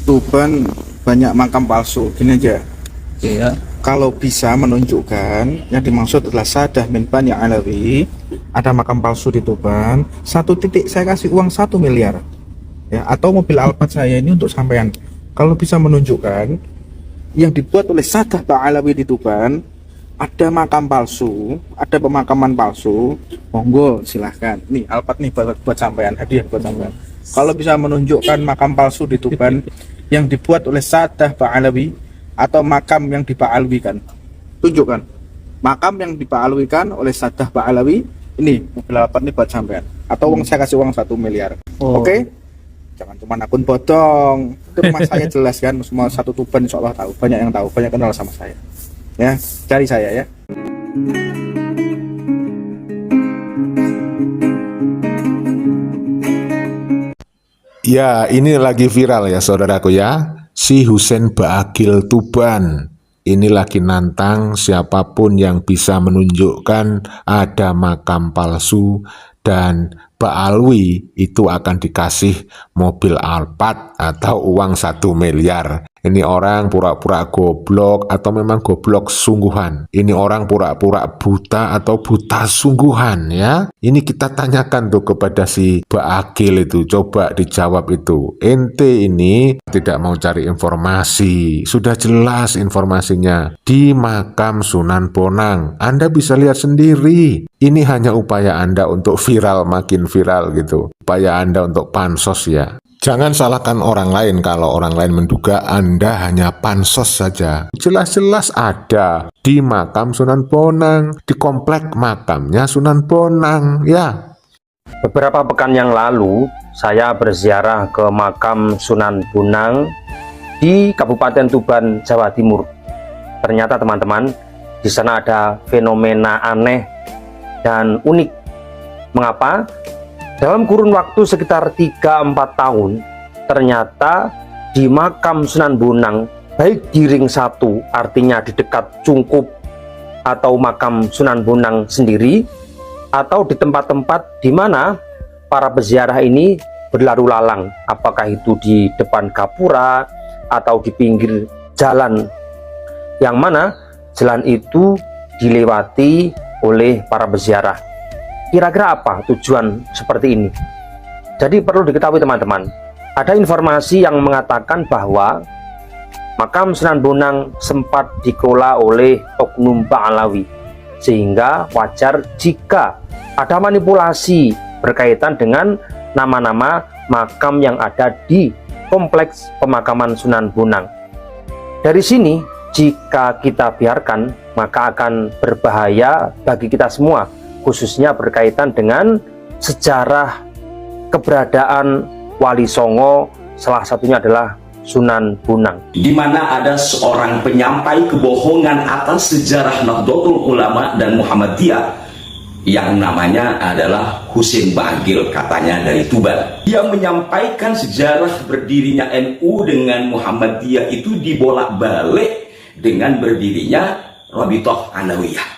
Tuban banyak makam palsu. Gini aja, Iya. kalau bisa menunjukkan yang dimaksud adalah Sadah min Bani Alawi, ada makam palsu di Tuban, satu titik saya kasih uang 1 miliar, ya, atau mobil Alphard saya ini untuk sampean. Kalau bisa menunjukkan yang dibuat oleh Sadah Alawi di Tuban, ada makam palsu, ada pemakaman palsu, monggo silahkan. Nih Alphard nih buat sampean, hadiah buat sampean. Kalau bisa menunjukkan makam palsu di Tuban yang dibuat oleh Sadah Alawi atau makam yang dipa'alwikan, tunjukkan makam yang dipa'alwikan oleh Sadah Alawi. Ini mobil Alphard nih buat sampean, atau uang saya kasih uang 1 miliar. Oh. Oke? Jangan cuma akun bodong. Itu rumah saya jelas kan, semua satu Tuban insya Allah tahu, banyak yang tahu, banyak kenal sama saya. Ya, cari saya ya. Ya, ini lagi viral ya saudaraku ya. Si Husein Baagil Tuban ini lagi nantang siapapun yang bisa menunjukkan ada makam palsu dan Ba'alwi itu akan dikasih mobil Alphard atau uang 1 miliar. Ini orang pura-pura goblok atau memang goblok sungguhan. Ini orang pura-pura buta atau buta sungguhan ya. Ini kita tanyakan tuh kepada si Baagil itu. Coba dijawab itu. Ente ini tidak mau cari informasi. Sudah jelas informasinya. Di makam Sunan Bonang. Anda bisa lihat sendiri. Ini hanya upaya Anda untuk viral, makin viral gitu. Upaya Anda untuk pansos ya. Jangan salahkan orang lain kalau orang lain menduga Anda hanya pansos saja. Jelas-jelas ada di makam Sunan Bonang, di komplek makamnya Sunan Bonang, ya. Beberapa pekan yang lalu, saya berziarah ke makam Sunan Bonang di Kabupaten Tuban, Jawa Timur. Ternyata teman-teman, di sana ada fenomena aneh dan unik. Mengapa? Dalam kurun waktu sekitar 3-4 tahun, ternyata di makam Sunan Bonang, baik di ring 1, artinya di dekat Cungkup atau makam Sunan Bonang sendiri, atau di tempat-tempat di mana para peziarah ini berlalu lalang, apakah itu di depan gapura atau di pinggir jalan, yang mana jalan itu dilewati oleh para peziarah. Kira-kira apa tujuan seperti ini? Jadi perlu diketahui teman-teman, ada informasi yang mengatakan bahwa makam Sunan Bonang sempat dikelola oleh oknum Ba'alawi, sehingga wajar jika ada manipulasi berkaitan dengan nama-nama makam yang ada di kompleks pemakaman Sunan Bonang. Dari sini, jika kita biarkan, maka akan berbahaya bagi kita semua, khususnya berkaitan dengan sejarah keberadaan Wali Songo, salah satunya adalah Sunan Bonang. Di mana ada seorang penyampai kebohongan atas sejarah Nahdlatul Ulama dan Muhammadiyah yang namanya adalah Husein Baagil, katanya dari Tuban. Dia menyampaikan sejarah berdirinya NU dengan Muhammadiyah itu dibolak-balik dengan berdirinya Rabithah Alawiyah.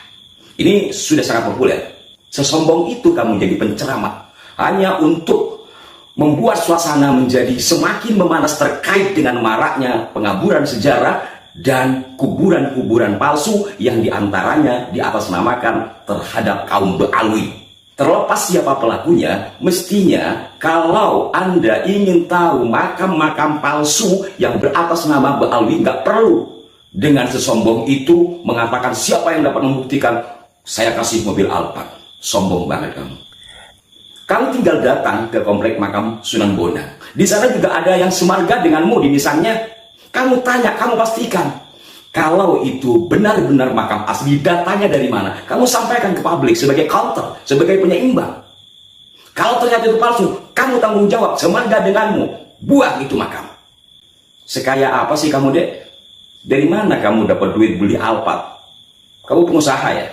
Ini sudah sangat populer. Sesombong itu kamu jadi penceramah hanya untuk membuat suasana menjadi semakin memanas terkait dengan maraknya pengaburan sejarah dan kuburan-kuburan palsu yang diantaranya diatasnamakan terhadap kaum Ba'alwi. Terlepas siapa pelakunya, mestinya kalau Anda ingin tahu makam-makam palsu yang beratas nama Ba'alwi, nggak perlu dengan sesombong itu mengatakan siapa yang dapat membuktikan, saya kasih mobil Alphard. Sombong banget kamu. Kamu tinggal datang ke komplek makam Sunan Bonang. Di sana juga ada yang semarga denganmu di nisannya. Kamu tanya, kamu pastikan. Kalau itu benar-benar makam asli, datanya dari mana? Kamu sampaikan ke publik sebagai counter, sebagai penyeimbang. Kalau ternyata itu palsu, kamu tanggung jawab, semarga denganmu. Buang itu makam. Sekaya apa sih kamu, Dek? Dari mana kamu dapat duit beli Alphard? Kamu pengusaha ya?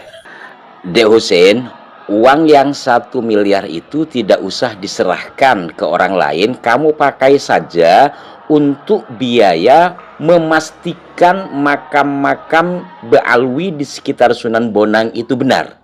Dek Husein, uang yang 1 miliar itu tidak usah diserahkan ke orang lain. Kamu pakai saja untuk biaya memastikan makam-makam Ba'alwi di sekitar Sunan Bonang itu benar.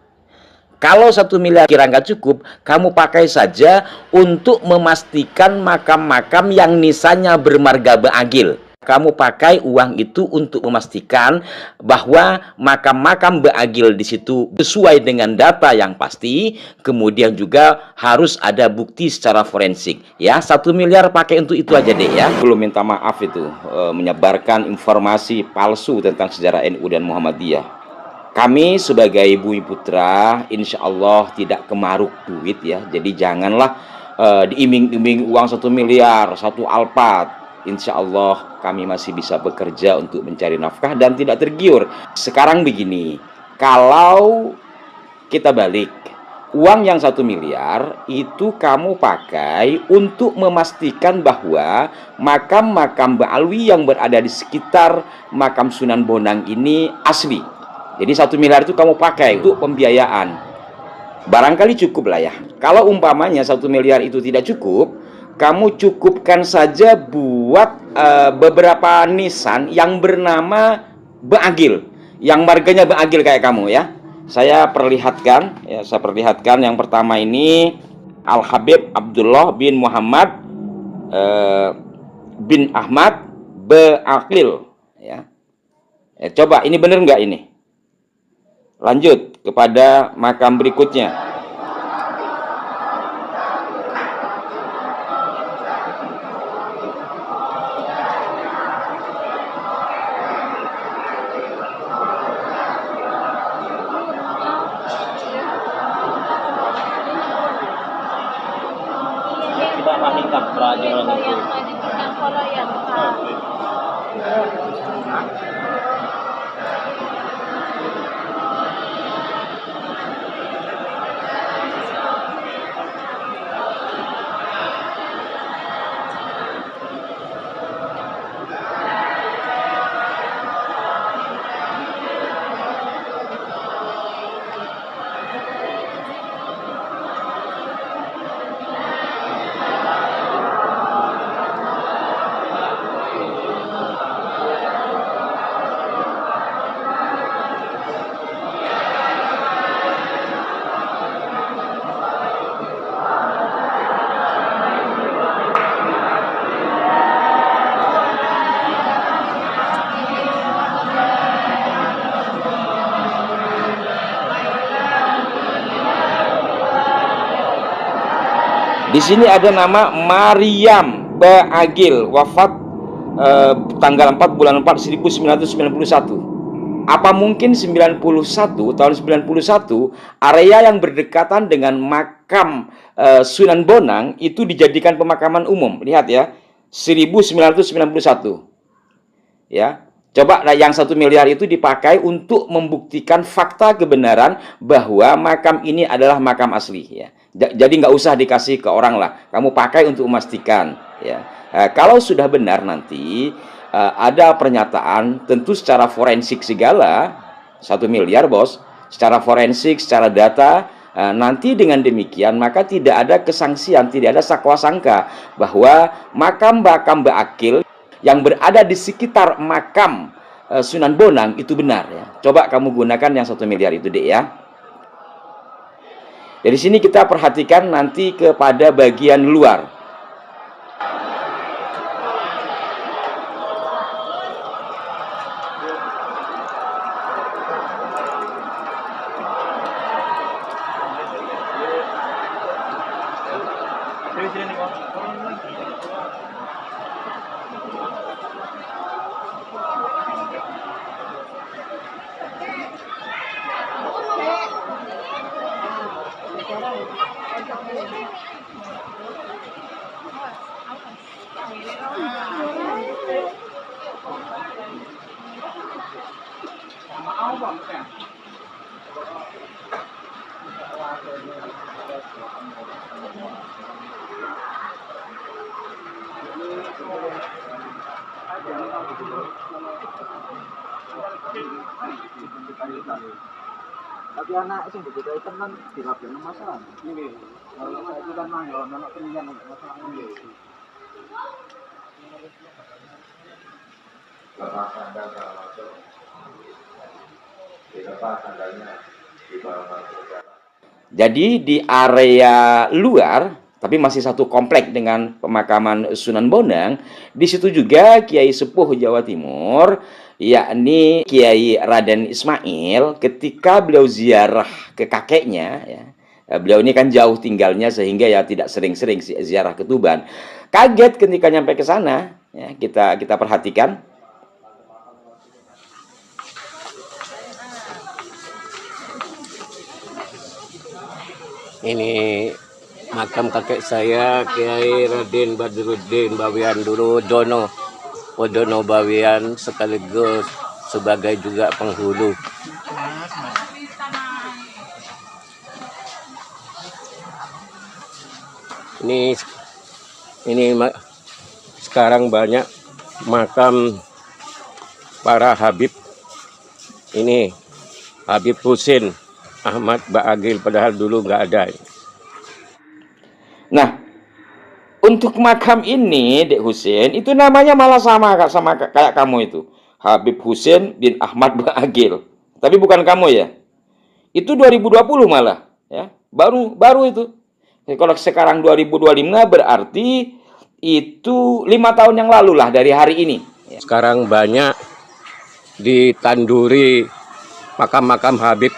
Kalau 1 miliar kira nggak cukup, kamu pakai saja untuk memastikan makam-makam yang nisannya bermarga Ba'agil. Kamu pakai uang itu untuk memastikan bahwa makam-makam Ba'agil di situ sesuai dengan data yang pasti. Kemudian juga harus ada bukti secara forensik. Ya, 1 miliar pakai untuk itu aja deh ya. Belum minta maaf itu menyebarkan informasi palsu tentang sejarah NU dan Muhammadiyah. Kami sebagai Bumi Putra insya Allah tidak kemaruk duit ya. Jadi janganlah diiming-iming uang 1 miliar, 1 Alphard. Insya Allah kami masih bisa bekerja untuk mencari nafkah dan tidak tergiur. Sekarang begini, kalau kita balik, uang yang 1 miliar itu kamu pakai untuk memastikan bahwa makam-makam Ba'alwi yang berada di sekitar makam Sunan Bonang ini asli. Jadi 1 miliar itu kamu pakai untuk pembiayaan. Barangkali cukup lah ya. Kalau umpamanya 1 miliar itu tidak cukup, kamu cukupkan saja buat beberapa nisan yang bernama Ba'agil, yang marganya Ba'agil kayak kamu ya. Saya perlihatkan yang pertama ini Al Habib Abdullah bin Muhammad bin Ahmad Ba'agil ya. Coba ini bener nggak ini? Lanjut kepada makam berikutnya. Di sini ada nama Maryam Ba'agil, wafat tanggal 4 bulan 4 1991. Apa mungkin 91 tahun 91 area yang berdekatan dengan makam Sunan Bonang itu dijadikan pemakaman umum? Lihat ya, 1991. Ya. Coba yang 1 miliar itu dipakai untuk membuktikan fakta kebenaran bahwa makam ini adalah makam asli ya. Jadi nggak usah dikasih ke orang lah, kamu pakai untuk memastikan ya. Kalau sudah benar nanti ada pernyataan tentu secara forensik segala 1 miliar bos, secara forensik, secara data. Nanti dengan demikian maka tidak ada kesangsian, tidak ada sakwa sangka bahwa makam-makam Ba'agil yang berada di sekitar makam Sunan Bonang itu benar ya. Coba kamu gunakan yang 1 miliar itu deh ya. Dari sini kita perhatikan nanti kepada bagian luar. Tapi anak sing dibutuhi tenan dirabekno masalah. Nggih. Kalau saiki kan manggon anak pengen masalah nggih. Lepas sandal kalau masuk, di lepas sandalnya di bawah masuk. Jadi di area luar, tapi masih satu komplek dengan pemakaman Sunan Bonang, di situ juga Kiai Sepuh Jawa Timur, yakni Kiai Raden Ismail, ketika beliau ziarah ke kakeknya, ya, beliau ini kan jauh tinggalnya sehingga ya tidak sering-sering ziarah ke Tuban. Kaget ketika nyampe ke sana, ya, kita perhatikan. Ini makam kakek saya, Kiai Raden Badruddin Bawian dulu Dono Bawian, sekaligus sebagai juga penghulu. Ini sekarang banyak makam para Habib. Ini Habib Husin Ahmad Ba'agil, padahal dulu nggak ada. Nah, untuk makam ini, Dek Husin, itu namanya malah sama kayak kamu itu. Habib Husin bin Ahmad Ba'agil. Tapi bukan kamu ya. Itu 2020 malah, ya. Baru itu. Kalau sekarang 2025 berarti itu 5 tahun yang lalu lah dari hari ini. Sekarang banyak ditanduri makam-makam Habib.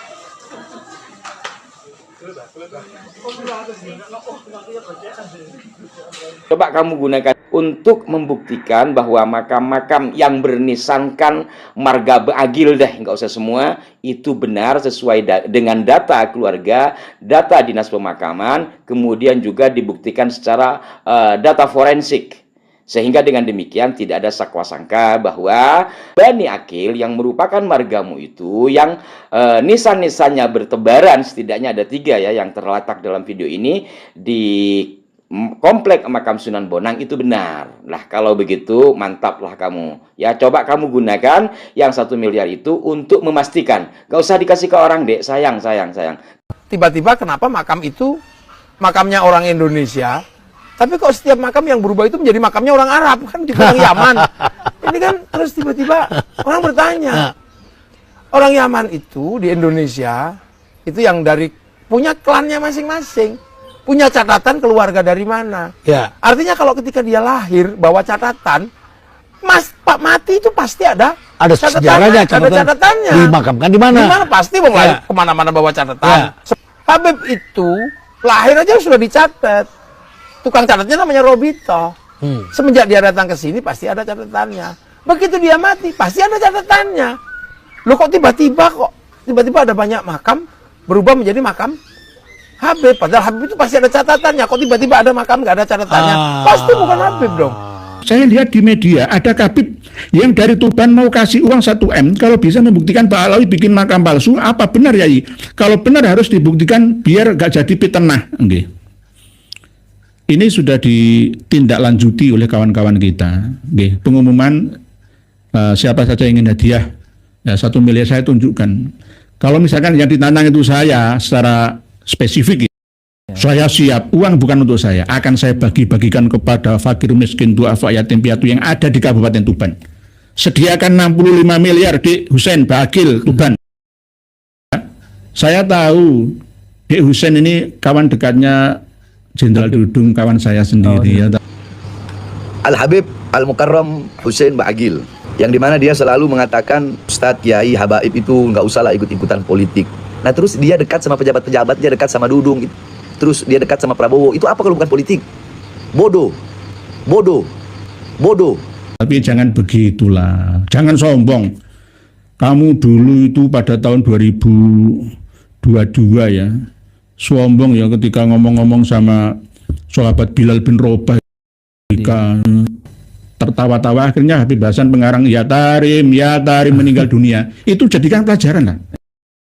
Coba kamu gunakan untuk membuktikan bahwa makam-makam yang bernisankan marga Ba'agil deh, nggak usah semua, itu benar sesuai dengan data keluarga, data dinas pemakaman, kemudian juga dibuktikan secara data forensik. Sehingga dengan demikian tidak ada sakwa sangka bahwa Bani Akil yang merupakan margamu itu yang nisan-nisannya bertebaran, setidaknya ada 3 ya yang terletak dalam video ini di komplek makam Sunan Bonang itu benar. Nah, kalau begitu mantaplah kamu. Ya, coba kamu gunakan yang 1 miliar itu untuk memastikan. Gak usah dikasih ke orang, Dek. Sayang. Tiba-tiba kenapa makam itu makamnya orang Indonesia, tapi kok setiap makam yang berubah itu menjadi makamnya orang Arab, kan juga orang Yaman. Ini kan terus tiba-tiba orang bertanya, orang Yaman itu di Indonesia itu yang dari punya klannya masing-masing, punya catatan keluarga dari mana. Ya. Artinya kalau ketika dia lahir bawa catatan, Pak mati itu pasti ada sejarahnya, ada catatannya. Dimakamkan di mana? Di mana pasti mau lahir kemana-mana bawa catatan. Habib itu lahir aja sudah dicatat. Tukang catatnya namanya Robito. Semenjak dia datang ke sini pasti ada catatannya. Begitu dia mati pasti ada catatannya. Loh kok tiba-tiba ada banyak makam berubah menjadi makam Habib. Padahal Habib itu pasti ada catatannya. Kok tiba-tiba ada makam nggak ada catatannya? Pasti bukan Habib dong. Saya lihat di media ada Habib yang dari Tuban mau kasih uang 1 M kalau bisa membuktikan Pak Alawi bikin makam palsu. Apa benar Yai? Kalau benar harus dibuktikan biar gak jadi fitnah. Okay. Ini sudah ditindaklanjuti oleh kawan-kawan kita. Okay. Pengumuman siapa saja yang ingin hadiah ya 1 miliar saya tunjukkan. Kalau misalkan yang ditantang itu saya secara spesifik, saya siap, uang bukan untuk saya, akan saya bagi-bagikan kepada fakir miskin, duafa, yatim piatu yang ada di Kabupaten Tuban. Sediakan 65 miliar di Husein Ba'agil Tuban. Saya tahu Dek Husein ini kawan dekatnya Jenderal Dudung, kawan saya sendiri. Ya. Al-Habib Al-Mukarram Husein Ba'agil, yang dimana dia selalu mengatakan Ustadz, Kiai, Habaib itu nggak usah lah ikut-ikutan politik. Nah terus dia dekat sama pejabat-pejabat, dia dekat sama Dudung, terus dia dekat sama Prabowo. Itu apa kalau bukan politik? Bodoh. Tapi jangan begitulah, jangan sombong. Kamu dulu itu pada tahun 2022 ya, sombong ya ketika ngomong-ngomong sama sahabat Bilal bin Robah, ketika tertawa-tawa akhirnya Habib Hasan pengarang ya Tarim meninggal dunia. Itu jadikan pelajaran lah.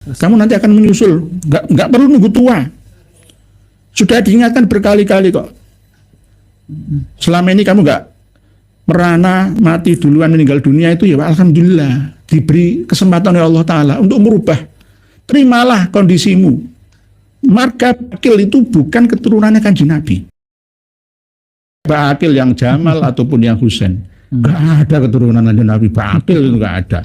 Kamu nanti akan menyusul, nggak perlu nunggu tua. Sudah diingatkan berkali-kali kok. Selama ini kamu nggak merana, mati duluan, meninggal dunia itu ya alhamdulillah diberi kesempatan oleh Allah Ta'ala untuk merubah. Terimalah kondisimu. Marga Ba'agil itu bukan keturunannya Kanjeng Nabi. Ba'agil yang Jamal ataupun yang Husain. Nggak ada keturunan Kanjeng Nabi. Ba'agil itu nggak ada.